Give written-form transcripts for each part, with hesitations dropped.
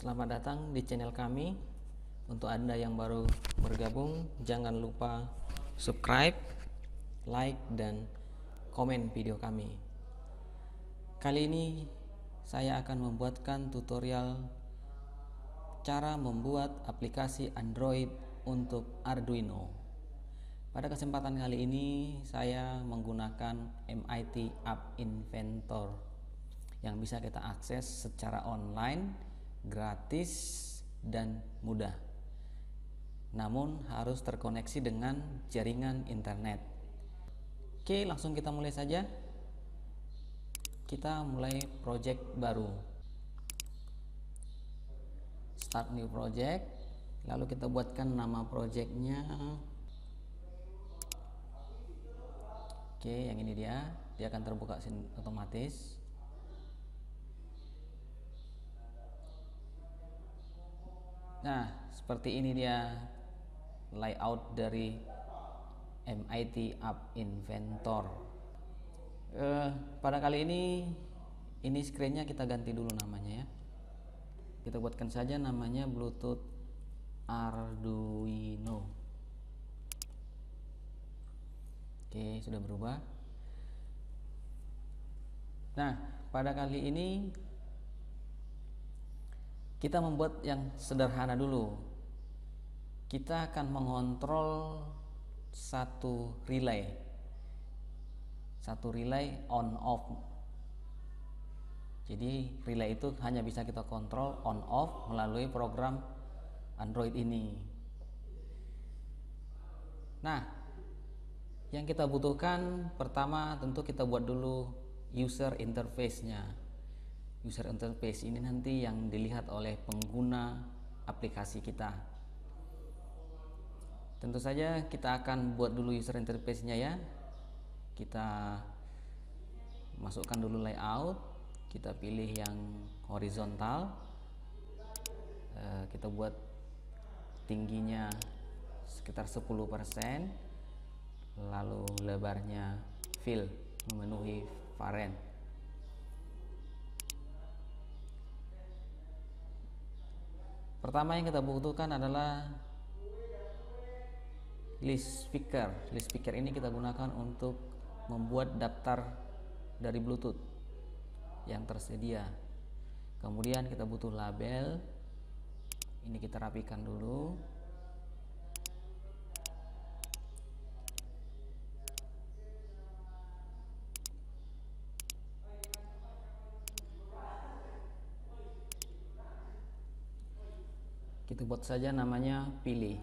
Selamat datang di channel kami. Untuk Anda yang baru bergabung, jangan lupa subscribe, like, dan komen video kami. Kali ini saya akan membuatkan tutorial cara membuat aplikasi Android untuk Arduino. Pada kesempatan kali ini saya menggunakan MIT App Inventor yang bisa kita akses secara online, gratis, dan mudah. Namun harus terkoneksi dengan jaringan internet. Oke, langsung kita mulai saja. Kita mulai project baru. Start new project. Lalu kita buatkan nama projectnya. Oke, yang ini dia akan terbuka otomatis. Nah, seperti ini dia layout dari MIT App Inventor. Pada kali ini screennya kita ganti dulu namanya ya. Kita buatkan saja namanya Bluetooth Arduino. Oke, sudah berubah. Nah, pada kali ini kita membuat yang sederhana dulu. Kita akan mengontrol satu relay on off. Jadi relay itu hanya bisa kita kontrol on off melalui program Android ini. Nah, yang kita butuhkan pertama tentu kita buat dulu user interface-nya. User interface ini nanti yang dilihat oleh pengguna aplikasi kita. Tentu saja kita akan buat dulu user interface-nya ya. Kita masukkan dulu layout, kita pilih yang horizontal, kita buat tingginya sekitar 10%, lalu lebarnya fill memenuhi variant. Pertama yang kita butuhkan adalah list speaker. List speaker ini kita gunakan untuk membuat daftar dari Bluetooth yang tersedia. Kemudian kita butuh label. Ini kita rapikan dulu. Kita buat saja namanya pilih.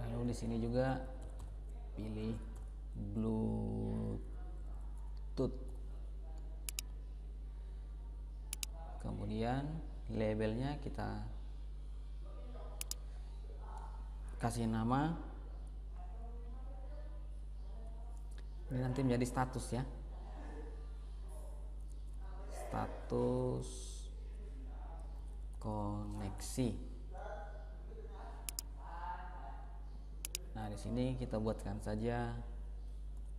Lalu di sini juga pilih Bluetooth. Kemudian labelnya kita kasih nama. Ini nanti menjadi status ya. Status koneksi. Nah, di sini kita buatkan saja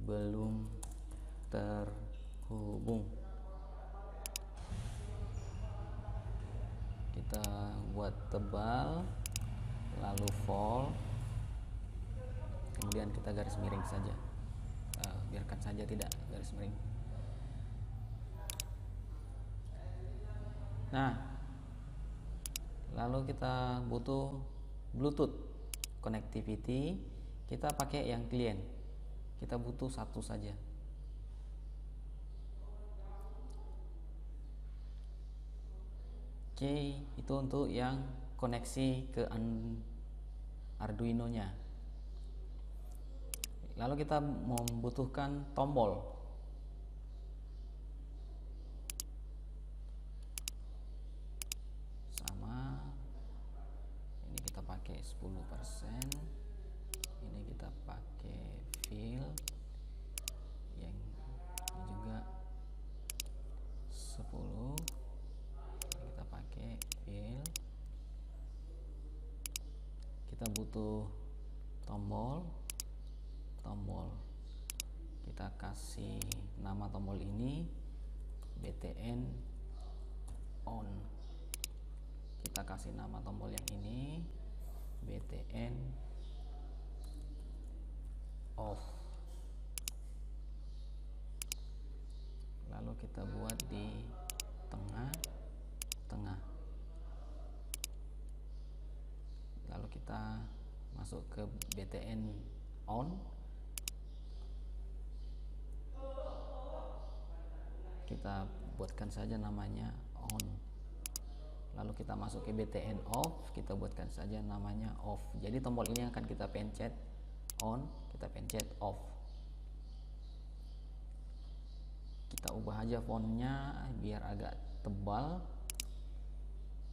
belum terhubung. Kita buat tebal, lalu vol, kemudian kita garis miring saja. Biarkan saja tidak garis miring. Nah, lalu kita butuh Bluetooth connectivity. Kita pakai yang klien. Kita butuh satu saja. Oke, itu untuk yang koneksi ke Arduino-nya. Lalu kita membutuhkan tombol. Sama. Ini kita pakai 10%. Ini kita pakai fill. Yang ini juga 10. Ini kita pakai fill. kita butuh tombol. Kita kasih nama tombol ini BTN on. Kita kasih nama tombol yang ini BTN off. Lalu kita buat di tengah. Lalu kita masuk ke BTN on. Kita buatkan saja namanya on. Lalu kita masuk ke BTN off, kita buatkan saja namanya off. Jadi tombol ini akan kita pencet on, kita pencet off. Kita ubah aja fontnya biar agak tebal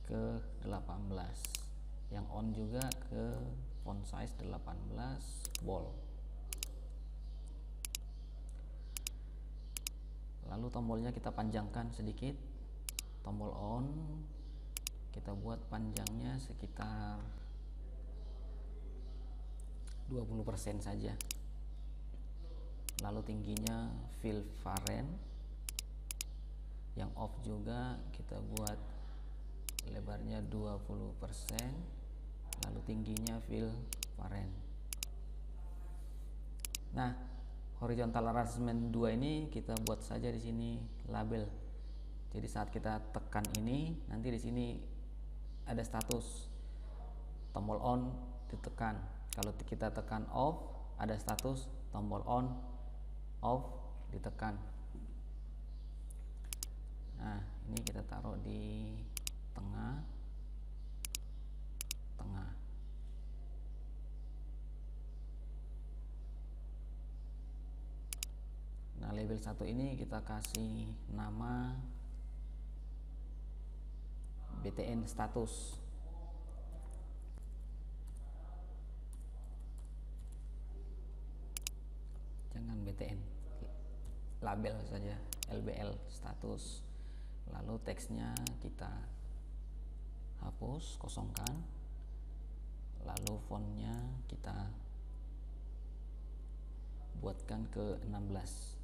ke 18. Yang on juga ke font size 18 bold. Lalu tombolnya kita panjangkan sedikit. Tombol on kita buat panjangnya sekitar 20% saja. Lalu tingginya fill varen. Yang off juga kita buat lebarnya 20%. Lalu tingginya fill varen. Nah, horizontal arrangement 2 ini kita buat saja di sini label. Jadi saat kita tekan ini, nanti di sini ada status tombol on ditekan. Kalau kita tekan off, ada status tombol on off ditekan. Nah, ini kita taruh di tengah. Nah, label 1 ini kita kasih nama BTN status. Jangan BTN, label saja, LBL status. Lalu teksnya kita hapus, kosongkan. Lalu fontnya kita buatkan ke 16.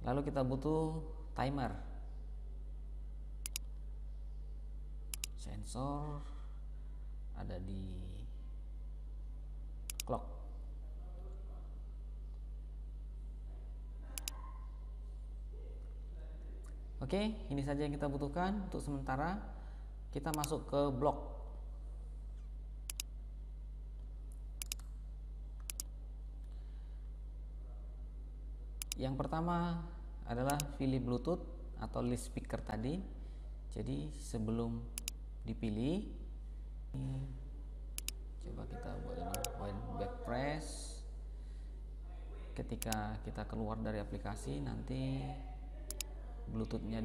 Lalu kita butuh timer, sensor ada di clock. Oke, ini saja yang kita butuhkan untuk sementara. Kita masuk ke blok. Yang pertama adalah pilih Bluetooth atau list speaker tadi. Jadi sebelum dipilih, coba kita buat back press. Ketika kita keluar dari aplikasi, nanti Bluetoothnya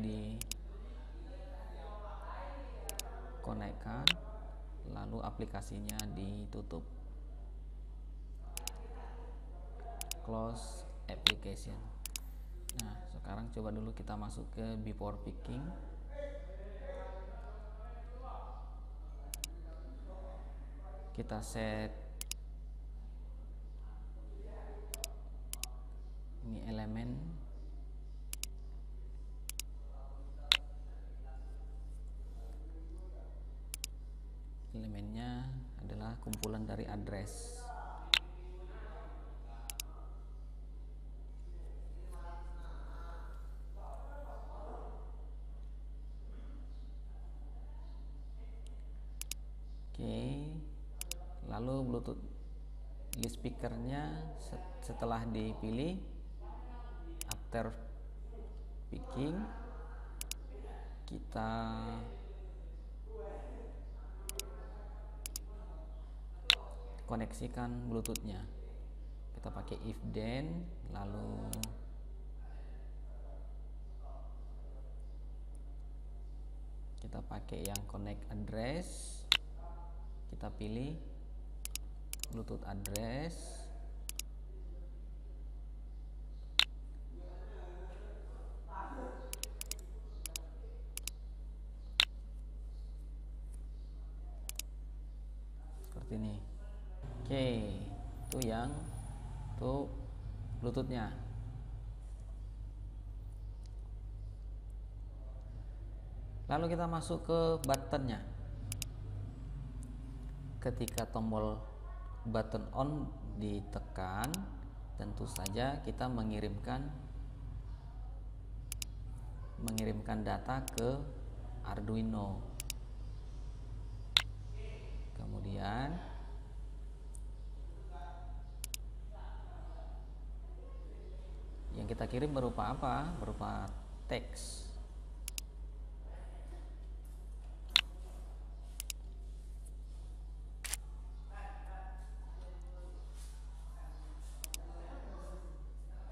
dikonekkan, lalu aplikasinya ditutup. Close application. Nah, sekarang coba dulu kita masuk ke before picking. Kita set ini elemennya adalah kumpulan dari address. Lalu Bluetooth list speakernya setelah dipilih, after picking kita koneksikan Bluetoothnya. Kita pakai if then, lalu kita pakai yang connect address. Kita pilih Bluetooth address. seperti ini. Oke, itu yang Bluetoothnya. Lalu kita masuk ke buttonnya. Ketika tombol button on ditekan, tentu saja kita mengirimkan data ke Arduino. Kemudian yang kita kirim berupa apa? Berupa teks.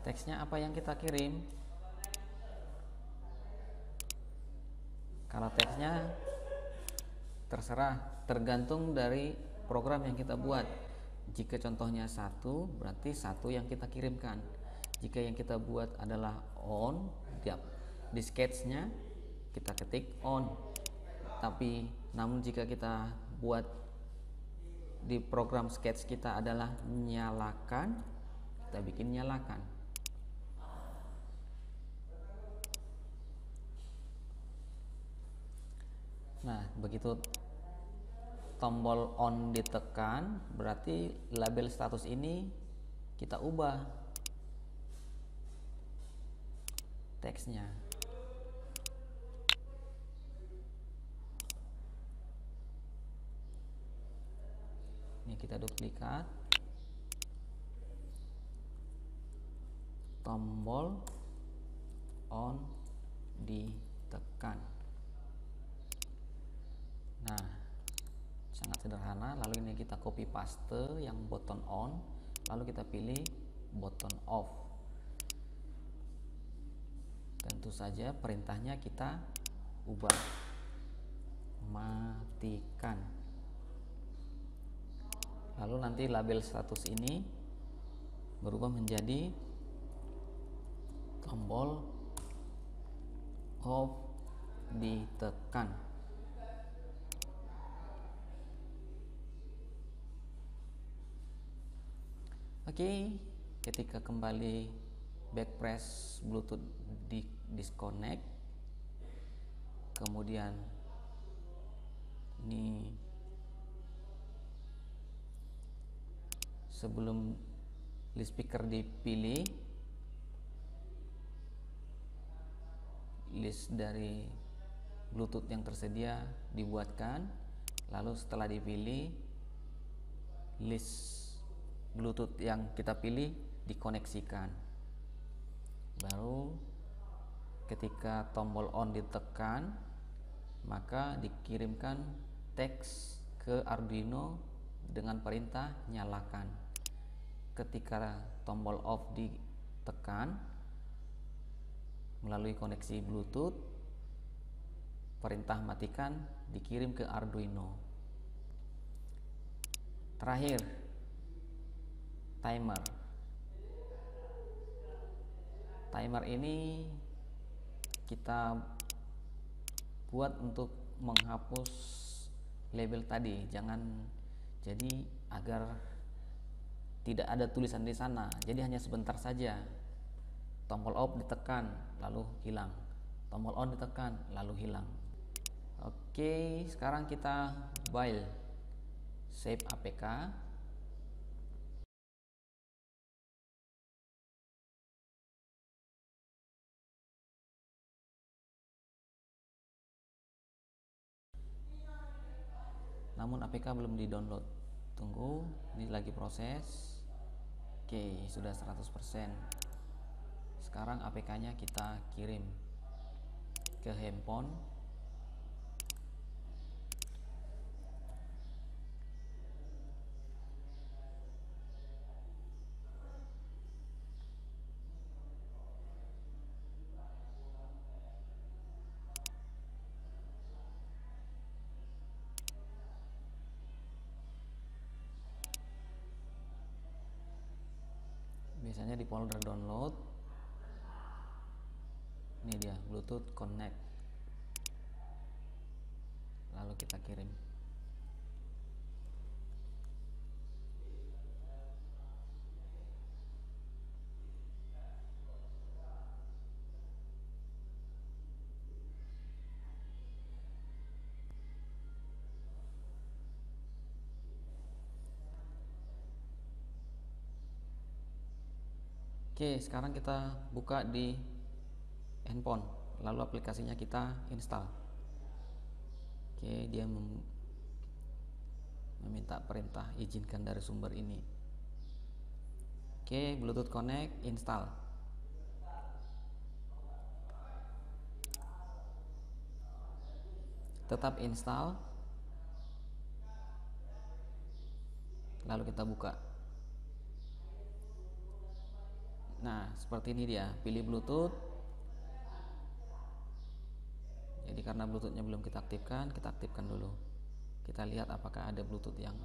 Teksnya apa yang kita kirim? Kalau teksnya terserah, tergantung dari program yang kita buat. Jika contohnya 1, berarti 1 yang kita kirimkan. Jika yang kita buat adalah on, di sketch-nya kita ketik on. Tapi namun jika kita buat di program sketch kita adalah nyalakan, kita bikin nyalakan. Nah, begitu tombol on ditekan, berarti label status ini kita ubah teksnya. Ini kita duplikat. Tombol on ditekan. Nah, sangat sederhana. Lalu ini kita copy paste yang button on, lalu kita pilih button off. Tentu saja perintahnya kita ubah, matikan. Lalu nanti label status ini berubah menjadi tombol off ditekan. Oke, ketika kembali backpress Bluetooth di disconnect, kemudian ini sebelum list speaker dipilih, list dari Bluetooth yang tersedia dibuatkan, lalu setelah dipilih, list Bluetooth yang kita pilih dikoneksikan. Baru ketika tombol on ditekan, maka dikirimkan teks ke Arduino dengan perintah nyalakan. Ketika tombol off ditekan melalui koneksi Bluetooth, perintah matikan dikirim ke Arduino. Terakhir, timer. Timer ini kita buat untuk menghapus label tadi, jadi agar tidak ada tulisan di sana. Jadi hanya sebentar saja. Tombol off ditekan lalu hilang, tombol on ditekan lalu hilang. Oke, sekarang kita file save APK. Namun APK belum di-download. Tunggu, ini lagi proses. Oke, sudah 100%. Sekarang APK-nya kita kirim ke handphone. Biasanya di folder download. Ini dia, Bluetooth Connect. Lalu kita kirim. Oke, sekarang kita buka di handphone, lalu aplikasinya kita install. Oke, dia meminta perintah izinkan dari sumber ini. Oke, Bluetooth connect, install. Tetap install. Lalu kita buka. Nah, seperti ini dia, pilih Bluetooth. Jadi karena Bluetoothnya belum kita aktifkan dulu. Kita lihat apakah ada Bluetooth yang